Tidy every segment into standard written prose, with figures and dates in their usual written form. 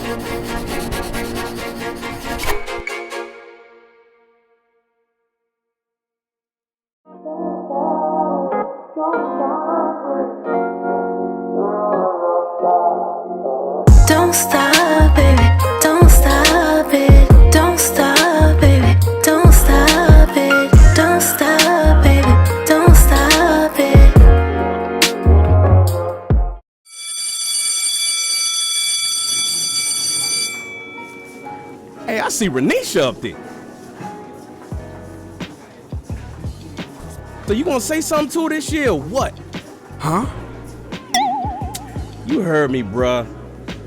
Don't stop, baby, don't stop it. Don't stop, baby, don't stop it. Don't stop, baby, don't stop it. Hey, I see Renisha up there. So you gonna say something to her this year or what? Huh? You heard me, bruh.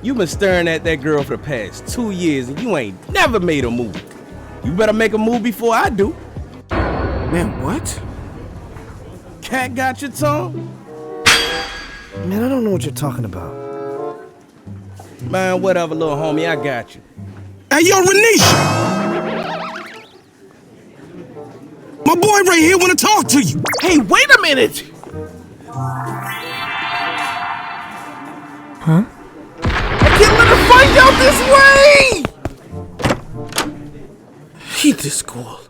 You been staring at that girl for the past 2 years and you ain't never made a move. You better make a move before I do. Man, what? Cat got your tongue? Man, I don't know what you're talking about. Man, whatever, little homie, I got you. Hey, yo, Renisha! My boy right here wanna talk to you. Hey, wait a minute! Huh? I can't let her find out this way! He this cool.